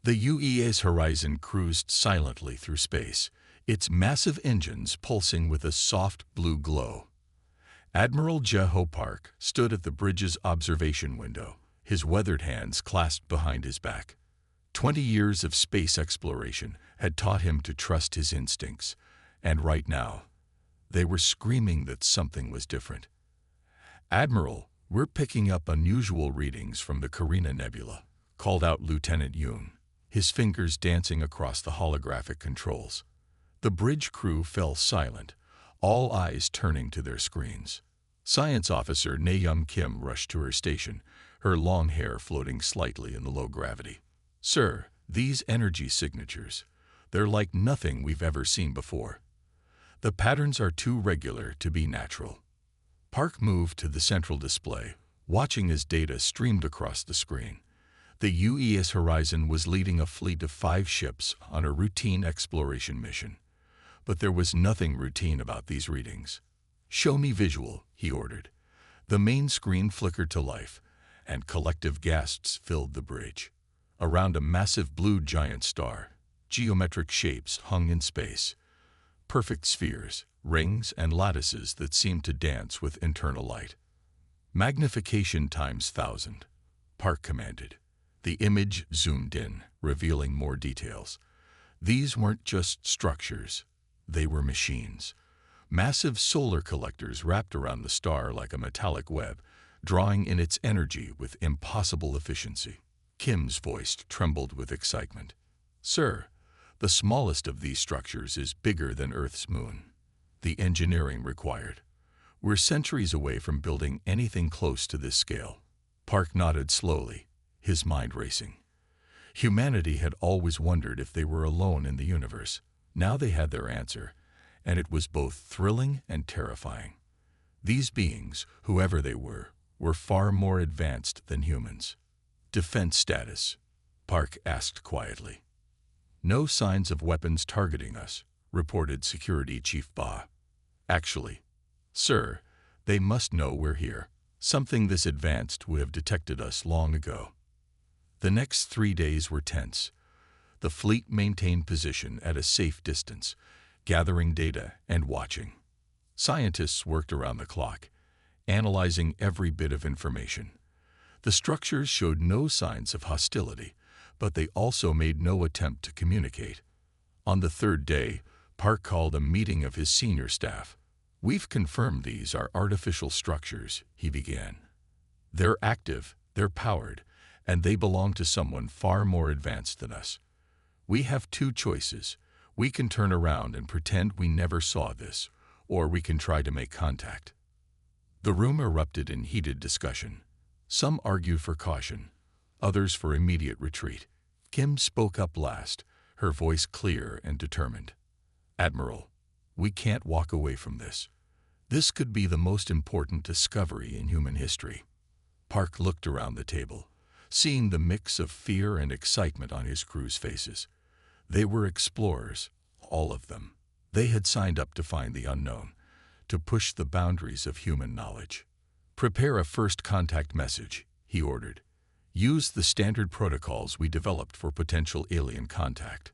The UES Horizon cruised silently through space, its massive engines pulsing with a soft blue glow. Admiral Jeho Park stood at the bridge's observation window, his weathered hands clasped behind his back. 20 years of space exploration had taught him to trust his instincts, and right now, they were screaming that something was different. "Admiral, we're picking up unusual readings from the Carina Nebula," called out Lieutenant Yoon, his fingers dancing across the holographic controls. The bridge crew fell silent, all eyes turning to their screens. Science Officer Naeum Kim rushed to her station, her long hair floating slightly in the low gravity. "Sir, these energy signatures, they're like nothing we've ever seen before. The patterns are too regular to be natural." Park moved to the central display, watching as data streamed across the screen. The UES Horizon was leading a fleet of 5 ships on a routine exploration mission. But there was nothing routine about these readings. "Show me visual," he ordered. The main screen flickered to life, and collective gasps filled the bridge. Around a massive blue giant star, geometric shapes hung in space. Perfect spheres, rings, and lattices that seemed to dance with internal light. "Magnification times 1,000, Park commanded. The image zoomed in, revealing more details. These weren't just structures. They were machines. Massive solar collectors wrapped around the star like a metallic web, drawing in its energy with impossible efficiency. Kim's voice trembled with excitement. "Sir, the smallest of these structures is bigger than Earth's moon. The engineering required. We're centuries away from building anything close to this scale." Park nodded slowly, his mind racing. Humanity had always wondered if they were alone in the universe. Now they had their answer, and it was both thrilling and terrifying. These beings, whoever they were far more advanced than humans. "Defense status?" Park asked quietly. "No signs of weapons targeting us," reported Security Chief Ba. "Actually, sir, they must know we're here. Something this advanced would have detected us long ago." The next 3 days were tense. The fleet maintained position at a safe distance, gathering data and watching. Scientists worked around the clock, analyzing every bit of information. The structures showed no signs of hostility, but they also made no attempt to communicate. On the 3rd day, Park called a meeting of his senior staff. "We've confirmed these are artificial structures," he began. "They're active, they're powered, and they belong to someone far more advanced than us. We have 2 choices. We can turn around and pretend we never saw this, or we can try to make contact." The room erupted in heated discussion. Some argued for caution, others for immediate retreat. Kim spoke up last, her voice clear and determined. "Admiral, we can't walk away from this. This could be the most important discovery in human history." Park looked around the table, seeing the mix of fear and excitement on his crew's faces. They were explorers, all of them. They had signed up to find the unknown, to push the boundaries of human knowledge. "Prepare a first contact message," he ordered. "Use the standard protocols we developed for potential alien contact.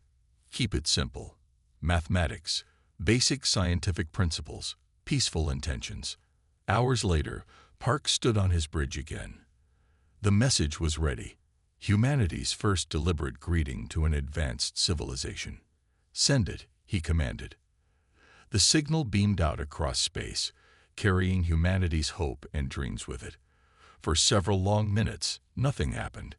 Keep it simple. Mathematics, basic scientific principles, peaceful intentions." Hours later, Park stood on his bridge again. The message was ready. Humanity's first deliberate greeting to an advanced civilization. "Send it," he commanded. The signal beamed out across space, carrying humanity's hope and dreams with it. For several long minutes, nothing happened.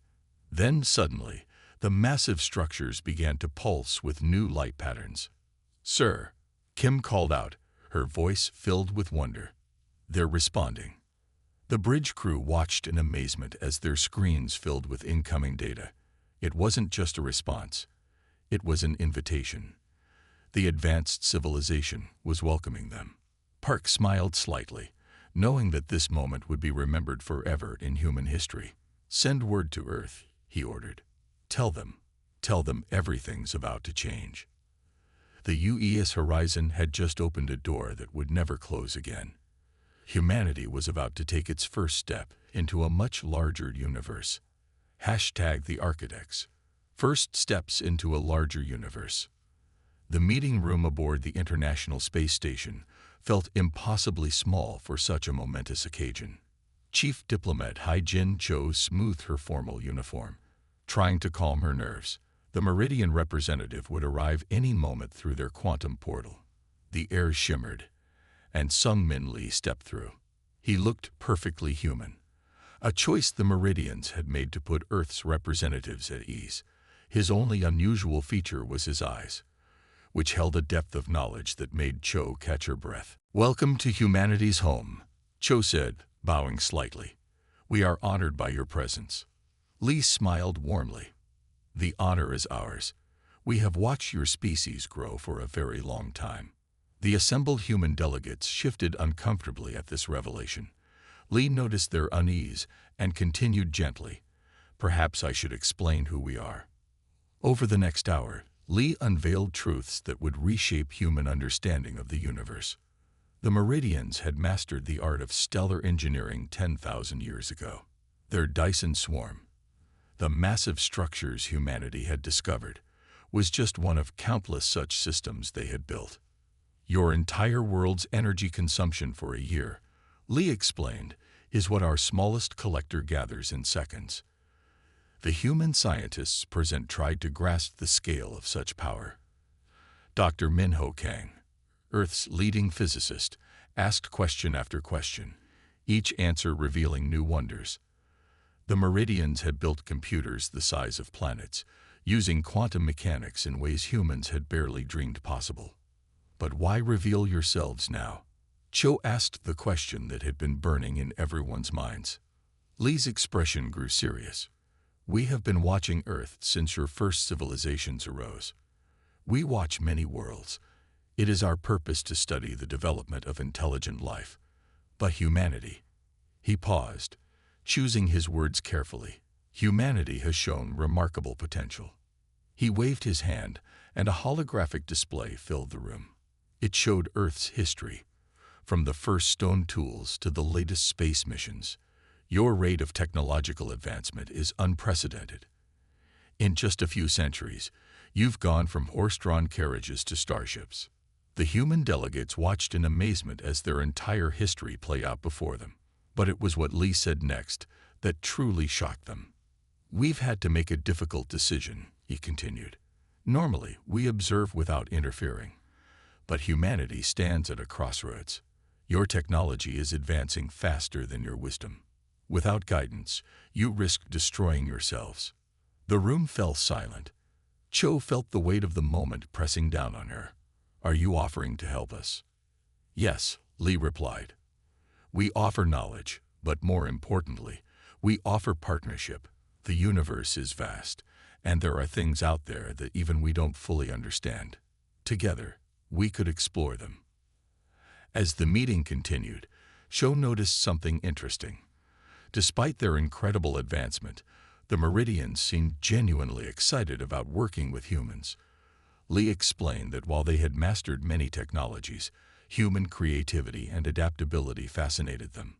Then suddenly, the massive structures began to pulse with new light patterns. "Sir," Kim called out, her voice filled with wonder. "They're responding." The bridge crew watched in amazement as their screens filled with incoming data. It wasn't just a response. It was an invitation. The advanced civilization was welcoming them. Park smiled slightly, knowing that this moment would be remembered forever in human history. "Send word to Earth," he ordered. Tell them everything's about to change." The UES Horizon had just opened a door that would never close again. Humanity was about to take its first step into a much larger universe. #the Architects. First steps into a larger universe. The meeting room aboard the International Space Station felt impossibly small for such a momentous occasion. Chief Diplomat Hai-Jin Cho smoothed her formal uniform, trying to calm her nerves. The Meridian representative would arrive any moment through their quantum portal. The air shimmered, and Sung Min Lee stepped through. He looked perfectly human, a choice the Meridians had made to put Earth's representatives at ease. His only unusual feature was his eyes, which held a depth of knowledge that made Cho catch her breath. "Welcome to humanity's home," Cho said, bowing slightly. "We are honored by your presence." Lee smiled warmly. "The honor is ours. We have watched your species grow for a very long time." The assembled human delegates shifted uncomfortably at this revelation. Lee noticed their unease and continued gently, "Perhaps I should explain who we are." Over the next hour, Lee unveiled truths that would reshape human understanding of the universe. The Meridians had mastered the art of stellar engineering 10,000 years ago. Their Dyson swarm, the massive structures humanity had discovered, was just one of countless such systems they had built. "Your entire world's energy consumption for a year," Lee explained, "is what our smallest collector gathers in seconds." The human scientists present tried to grasp the scale of such power. Dr. Min-Ho Kang, Earth's leading physicist, asked question after question, each answer revealing new wonders. The Meridians had built computers the size of planets, using quantum mechanics in ways humans had barely dreamed possible. "But why reveal yourselves now?" Cho asked the question that had been burning in everyone's minds. Lee's expression grew serious. "We have been watching Earth since your first civilizations arose. We watch many worlds. It is our purpose to study the development of intelligent life. But humanity—" He paused, choosing his words carefully. "Humanity has shown remarkable potential." He waved his hand, and a holographic display filled the room. It showed Earth's history, from the first stone tools to the latest space missions. "Your rate of technological advancement is unprecedented. In just a few centuries, you've gone from horse-drawn carriages to starships." The human delegates watched in amazement as their entire history played out before them. But it was what Lee said next that truly shocked them. "We've had to make a difficult decision," he continued. "Normally, we observe without interfering. But humanity stands at a crossroads. Your technology is advancing faster than your wisdom. Without guidance, you risk destroying yourselves." The room fell silent. Cho felt the weight of the moment pressing down on her. "Are you offering to help us?" "Yes," Lee replied. "We offer knowledge, but more importantly, we offer partnership. The universe is vast, and there are things out there that even we don't fully understand. Together, we could explore them." As the meeting continued, Cho noticed something interesting. Despite their incredible advancement, the Meridians seemed genuinely excited about working with humans. Lee explained that while they had mastered many technologies, human creativity and adaptability fascinated them.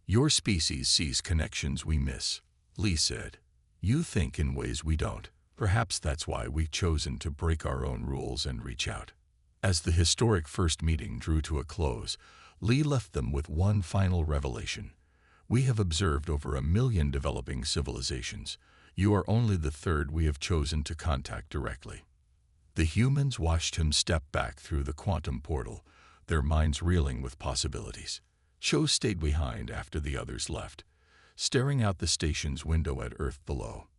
"Your species sees connections we miss," Lee said. "You think in ways we don't. Perhaps that's why we've chosen to break our own rules and reach out." As the historic first meeting drew to a close, Lee left them with one final revelation. "We have observed over 1 million developing civilizations. You are only the third we have chosen to contact directly." The humans watched him step back through the quantum portal, their minds reeling with possibilities. Cho stayed behind after the others left, staring out the station's window at Earth below.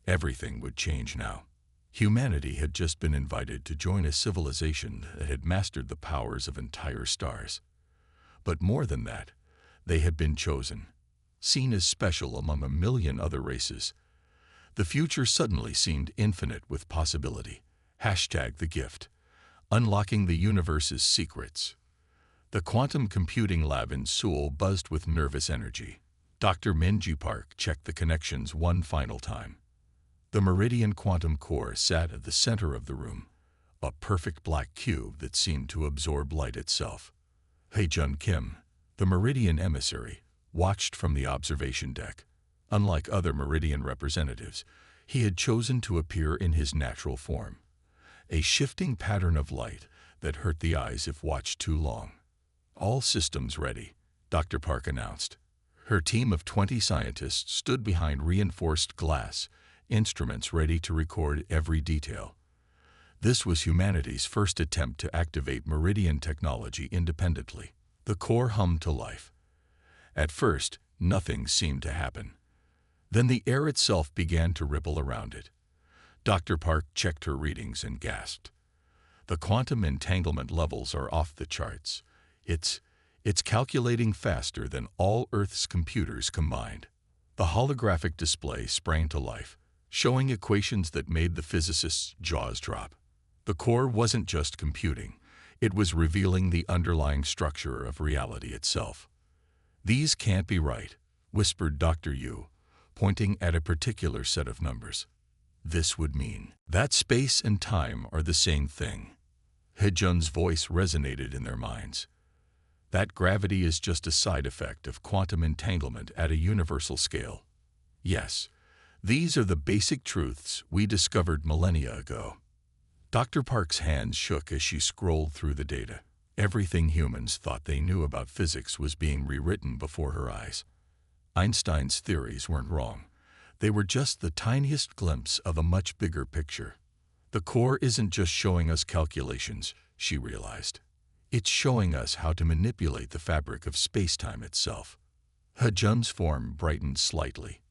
Everything would change now. Humanity had just been invited to join a civilization that had mastered the powers of entire stars. But more than that, they had been chosen, seen as special among 1 million other races. The future suddenly seemed infinite with possibility. #The gift. Unlocking the universe's secrets. The quantum computing lab in Seoul buzzed with nervous energy. Dr. Min-Ji Park checked the connections one final time. The Meridian quantum core sat at the center of the room, a perfect black cube that seemed to absorb light itself. Hae-Jun Kim, the Meridian emissary, watched from the observation deck. Unlike other Meridian representatives, He had chosen to appear in his natural form, a shifting pattern of light that hurt the eyes if watched too long. "All systems ready," Dr. Park announced. Her team of 20 scientists stood behind reinforced glass, instruments ready to record every detail. This was humanity's first attempt to activate Meridian technology independently. The core hummed to life. At first, nothing seemed to happen. Then the air itself began to ripple around it. Dr. Park checked her readings and gasped. "The quantum entanglement levels are off the charts. It's calculating faster than all Earth's computers combined." The holographic display sprang to life, showing equations that made the physicists' jaws drop. The core wasn't just computing, it was revealing the underlying structure of reality itself. "These can't be right," whispered Dr. Yu, pointing at a particular set of numbers. "This would mean that space and time are the same thing." Hejun's voice resonated in their minds. "That gravity is just a side effect of quantum entanglement at a universal scale. Yes, these are the basic truths we discovered millennia ago." Dr. Park's hands shook as she scrolled through the data. Everything humans thought they knew about physics was being rewritten before her eyes. Einstein's theories weren't wrong. They were just the tiniest glimpse of a much bigger picture. The core isn't just showing us calculations, she realized. It's showing us how to manipulate the fabric of space-time itself. Hejun's form brightened slightly.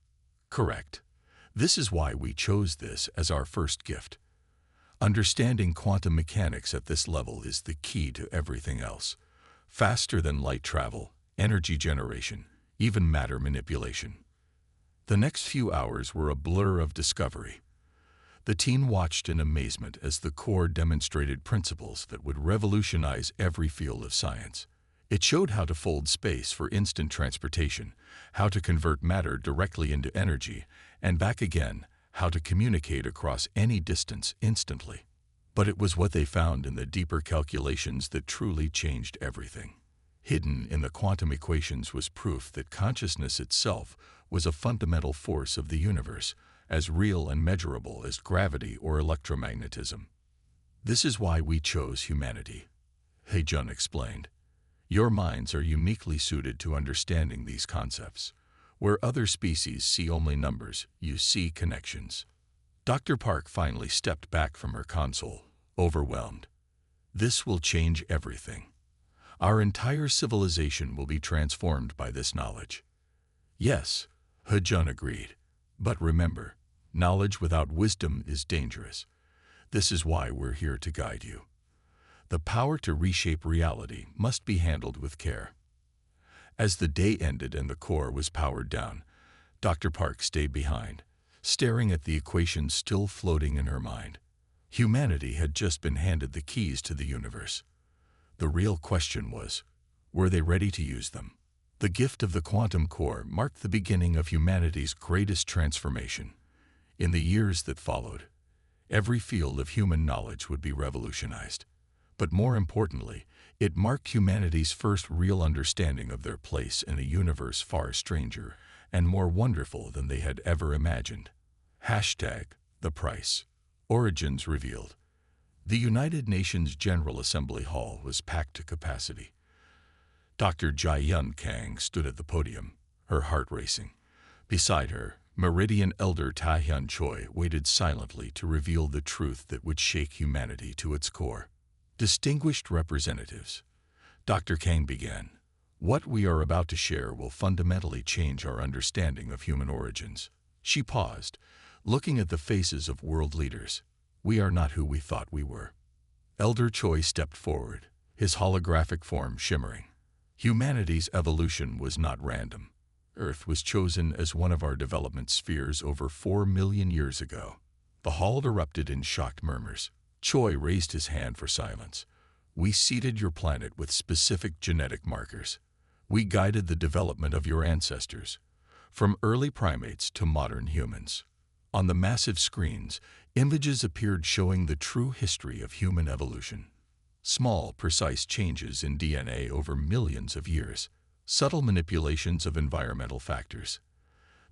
"Correct. This is why we chose this as our first gift. Understanding quantum mechanics at this level is the key to everything else. Faster than light travel, energy generation, even matter manipulation." The next few hours were a blur of discovery. The team watched in amazement as the core demonstrated principles that would revolutionize every field of science. It showed how to fold space for instant transportation, how to convert matter directly into energy, and back again, how to communicate across any distance instantly. But it was what they found in the deeper calculations that truly changed everything. Hidden in the quantum equations was proof that consciousness itself was a fundamental force of the universe, as real and measurable as gravity or electromagnetism. "This is why we chose humanity," Hejun explained. "Your minds are uniquely suited to understanding these concepts. Where other species see only numbers, you see connections." Dr. Park finally stepped back from her console, overwhelmed. "This will change everything. Our entire civilization will be transformed by this knowledge." "Yes," Hejun agreed. "But remember, knowledge without wisdom is dangerous. This is why we're here to guide you. The power to reshape reality must be handled with care." As the day ended and the core was powered down, Dr. Park stayed behind, staring at the equations still floating in her mind. Humanity had just been handed the keys to the universe. The real question was, were they ready to use them? The gift of the quantum core marked the beginning of humanity's greatest transformation. In the years that followed, every field of human knowledge would be revolutionized. But more importantly, it marked humanity's first real understanding of their place in a universe far stranger and more wonderful than they had ever imagined. #The price. Origins revealed. The United Nations General Assembly Hall was packed to capacity. Dr. Jai-Yun Kang stood at the podium, her heart racing. Beside her, Meridian Elder Tai-Hyun Choi waited silently to reveal the truth that would shake humanity to its core. "Distinguished representatives," Dr. Kang began, "what we are about to share will fundamentally change our understanding of human origins." She paused, looking at the faces of world leaders. "We are not who we thought we were." Elder Choi stepped forward, his holographic form shimmering. "Humanity's evolution was not random. Earth was chosen as one of our development spheres over 4 million years ago." The hall erupted in shocked murmurs. Choi raised his hand for silence. "We seeded your planet with specific genetic markers. We guided the development of your ancestors, from early primates to modern humans." On the massive screens, images appeared showing the true history of human evolution. Small, precise changes in DNA over millions of years, subtle manipulations of environmental factors.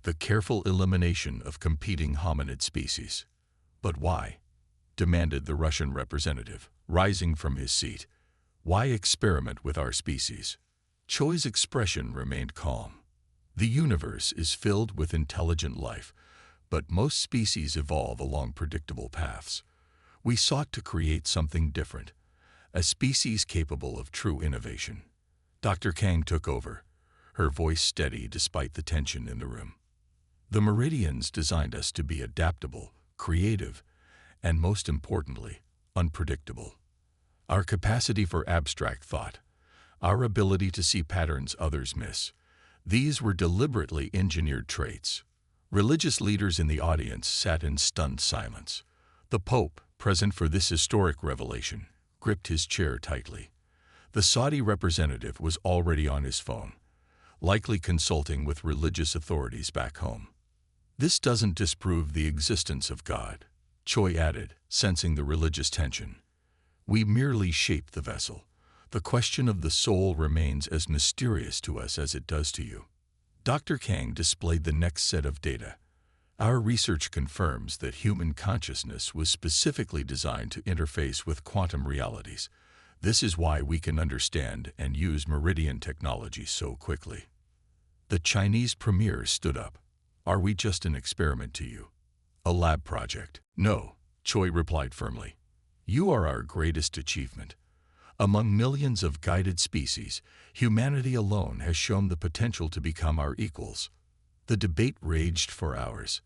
the careful elimination of competing hominid species. But why? Demanded the Russian representative, rising from his seat. Why experiment with our species? Choi's expression remained calm. The universe is filled with intelligent life, but most species evolve along predictable paths. We sought to create something different, a species capable of true innovation. Dr. Kang took over, her voice steady despite the tension in the room. The Meridians designed us to be adaptable, creative, and most importantly, unpredictable. Our capacity for abstract thought, our ability to see patterns others miss, these were deliberately engineered traits. Religious leaders in the audience sat in stunned silence. The Pope, present for this historic revelation, gripped his chair tightly. The Saudi representative was already on his phone, likely consulting with religious authorities back home. This doesn't disprove the existence of God, Choi added, sensing the religious tension. We merely shape the vessel. The question of the soul remains as mysterious to us as it does to you. Dr. Kang displayed the next set of data. Our research confirms that human consciousness was specifically designed to interface with quantum realities. This is why we can understand and use Meridian technology so quickly. The Chinese premier stood up. Are we just an experiment to you? A lab project? No, Choi replied firmly. You are our greatest achievement. Among millions of guided species, humanity alone has shown the potential to become our equals. The debate raged for hours.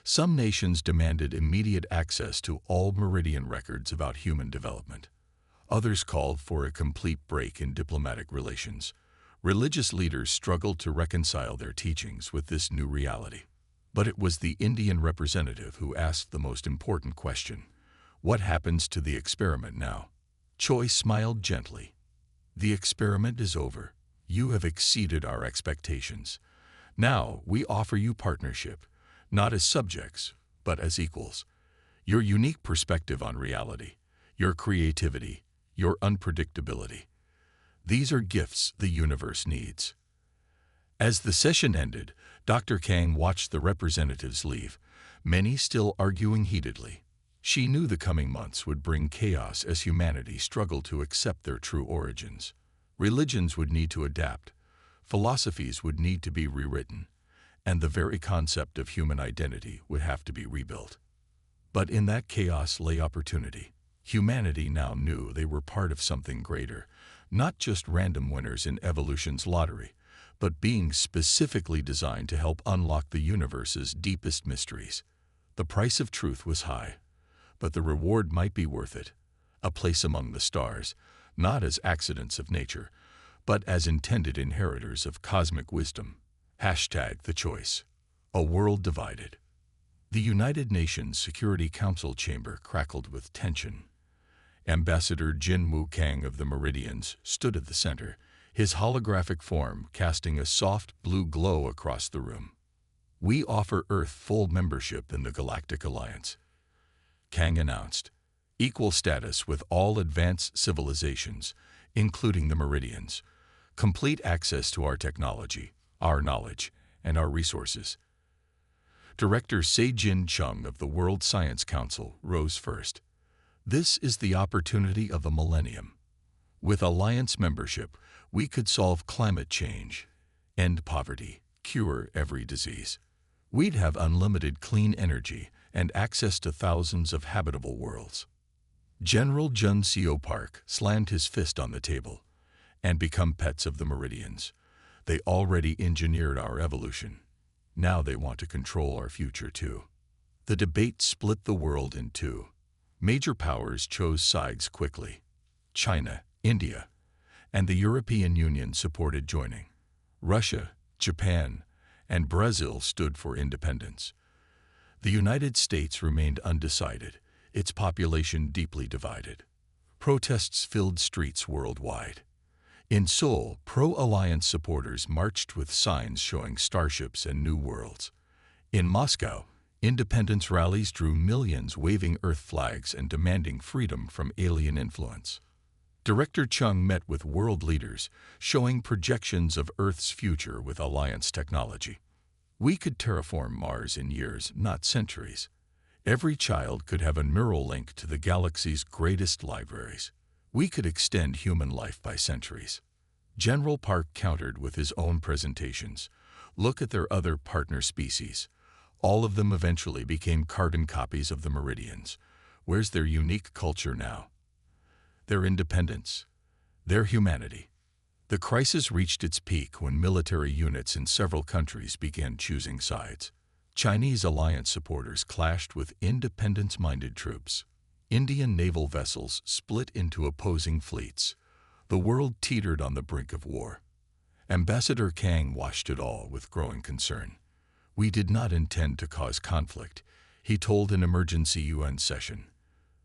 Some nations demanded immediate access to all Meridian records about human development. Others called for a complete break in diplomatic relations. Religious leaders struggled to reconcile their teachings with this new reality. But it was the Indian representative who asked the most important question. What happens to the experiment now? Choi smiled gently. The experiment is over. You have exceeded our expectations. Now we offer you partnership, not as subjects, but as equals. Your unique perspective on reality, your creativity, your unpredictability. These are gifts the universe needs. As the session ended, Dr. Kang watched the representatives leave, many still arguing heatedly. She knew the coming months would bring chaos as humanity struggled to accept their true origins. Religions would need to adapt, philosophies would need to be rewritten, and the very concept of human identity would have to be rebuilt. But in that chaos lay opportunity. Humanity now knew they were part of something greater, not just random winners in evolution's lottery, but beings specifically designed to help unlock the universe's deepest mysteries. The price of truth was high, but the reward might be worth it. A place among the stars, not as accidents of nature, but as intended inheritors of cosmic wisdom. #The choice. A world divided. The United Nations Security Council chamber crackled with tension. Ambassador Jin Woo Kang of the Meridians stood at the center, his holographic form casting a soft blue glow across the room. We offer Earth full membership in the Galactic Alliance, Kang announced. Equal status with all advanced civilizations, including the Meridians. Complete access to our technology, our knowledge, and our resources. Director Se-Jin Chung of the World Science Council rose first. This is the opportunity of a millennium. With Alliance membership, we could solve climate change, end poverty, cure every disease. We'd have unlimited clean energy and access to thousands of habitable worlds. General Jun Seo Park slammed his fist on the table. And become pets of the Meridians. They already engineered our evolution. Now they want to control our future too. The debate split the world in two. Major powers chose sides quickly. China, India, and the European Union supported joining. Russia, Japan, and Brazil stood for independence. The United States remained undecided, its population deeply divided. Protests filled streets worldwide. In Seoul, pro-alliance supporters marched with signs showing starships and new worlds. In Moscow, independence rallies drew millions waving Earth flags and demanding freedom from alien influence. Director Chung met with world leaders, showing projections of Earth's future with alliance technology. We could terraform Mars in years, not centuries. Every child could have a neural link to the galaxy's greatest libraries. We could extend human life by centuries. General Park countered with his own presentations. Look at their other partner species. All of them eventually became carbon copies of the Meridians. Where's their unique culture now? Their independence. Their humanity. The crisis reached its peak when military units in several countries began choosing sides. Chinese alliance supporters clashed with independence-minded troops. Indian naval vessels split into opposing fleets. The world teetered on the brink of war. Ambassador Kang watched it all with growing concern. "We did not intend to cause conflict," he told an emergency UN session.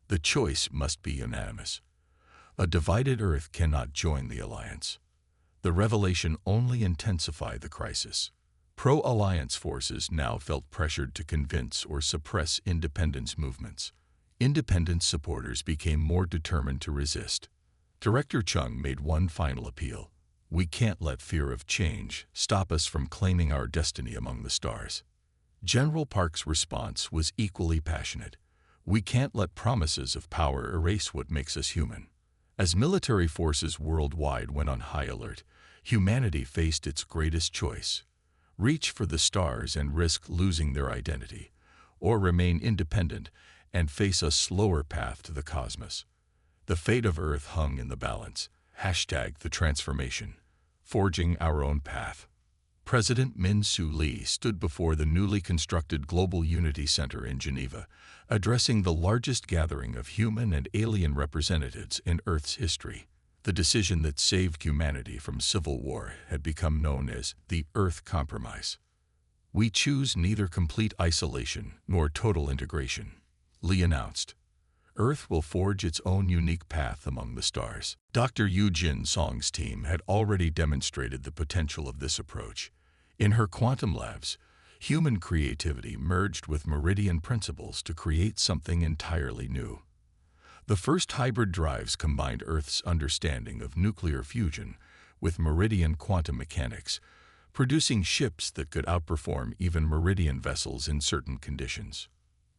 "The choice must be unanimous. A divided Earth cannot join the alliance." The revelation only intensified the crisis. Pro-alliance forces now felt pressured to convince or suppress independence movements. Independence supporters became more determined to resist. Director Chung made one final appeal. "We can't let fear of change stop us from claiming our destiny among the stars." General Park's response was equally passionate. "We can't let promises of power erase what makes us human." As military forces worldwide went on high alert, humanity faced its greatest choice: reach for the stars and risk losing their identity, or remain independent and face a slower path to the cosmos. The fate of Earth hung in the balance. #The transformation. Forging our own path. President Min-Soo Lee stood before the newly constructed Global Unity Center in Geneva, addressing the largest gathering of human and alien representatives in Earth's history. The decision that saved humanity from civil war had become known as the Earth Compromise. "We choose neither complete isolation nor total integration," Lee announced. "Earth will forge its own unique path among the stars." Dr. Yu Jin Song's team had already demonstrated the potential of this approach. In her quantum labs, human creativity merged with Meridian principles to create something entirely new. The first hybrid drives combined Earth's understanding of nuclear fusion with Meridian quantum mechanics, producing ships that could outperform even Meridian vessels in certain conditions.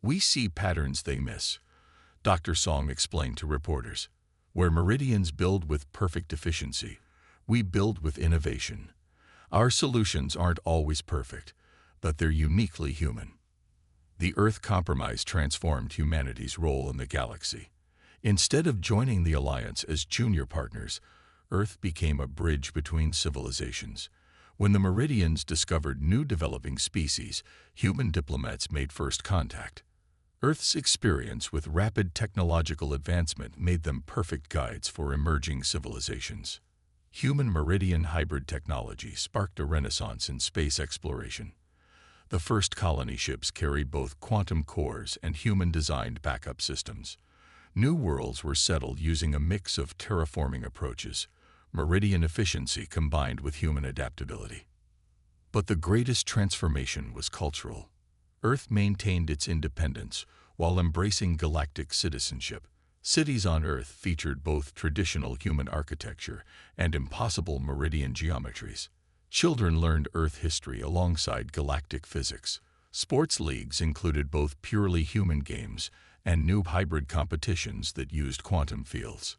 "We see patterns they miss," Dr. Song explained to reporters. "Where Meridians build with perfect efficiency, we build with innovation. Our solutions aren't always perfect, but they're uniquely human." The Earth Compromise transformed humanity's role in the galaxy. Instead of joining the alliance as junior partners, Earth became a bridge between civilizations. When the Meridians discovered new developing species, human diplomats made first contact. Earth's experience with rapid technological advancement made them perfect guides for emerging civilizations. Human-Meridian hybrid technology sparked a renaissance in space exploration. The first colony ships carried both quantum cores and human-designed backup systems. New worlds were settled using a mix of terraforming approaches, Meridian efficiency combined with human adaptability. But the greatest transformation was cultural. Earth maintained its independence while embracing galactic citizenship. Cities on Earth featured both traditional human architecture and impossible Meridian geometries. Children learned Earth history alongside galactic physics. Sports leagues included both purely human games and new hybrid competitions that used quantum fields.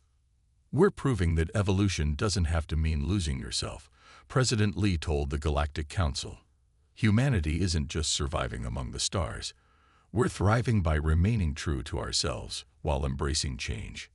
"We're proving that evolution doesn't have to mean losing yourself," President Lee told the Galactic Council. "Humanity isn't just surviving among the stars. We're thriving by remaining true to ourselves while embracing change."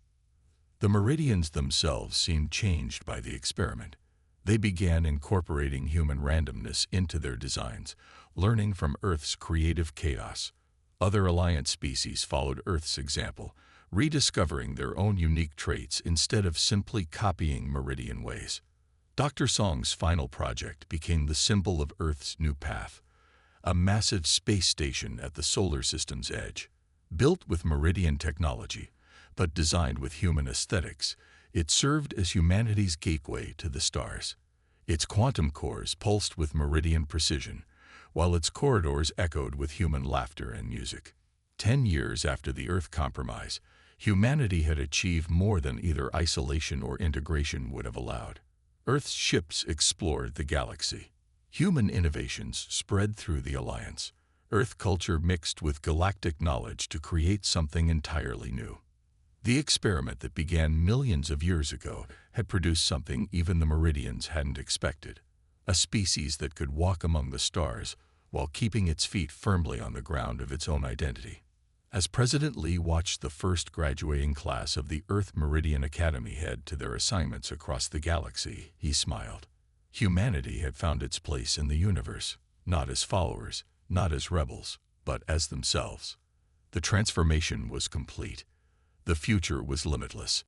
The Meridians themselves seemed changed by the experiment. They began incorporating human randomness into their designs, learning from Earth's creative chaos. Other alliance species followed Earth's example, rediscovering their own unique traits instead of simply copying Meridian ways. Dr. Song's final project became the symbol of Earth's new path, a massive space station at the solar system's edge. Built with Meridian technology, but designed with human aesthetics, it served as humanity's gateway to the stars. Its quantum cores pulsed with Meridian precision, while its corridors echoed with human laughter and music. 10 years after the Earth Compromise, humanity had achieved more than either isolation or integration would have allowed. Earth's ships explored the galaxy. Human innovations spread through the Alliance. Earth culture mixed with galactic knowledge to create something entirely new. The experiment that began millions of years ago had produced something even the Meridians hadn't expected. A species that could walk among the stars while keeping its feet firmly on the ground of its own identity. As President Lee watched the first graduating class of the Earth Meridian Academy head to their assignments across the galaxy, he smiled. Humanity had found its place in the universe, not as followers, not as rebels, but as themselves. The transformation was complete. The future was limitless.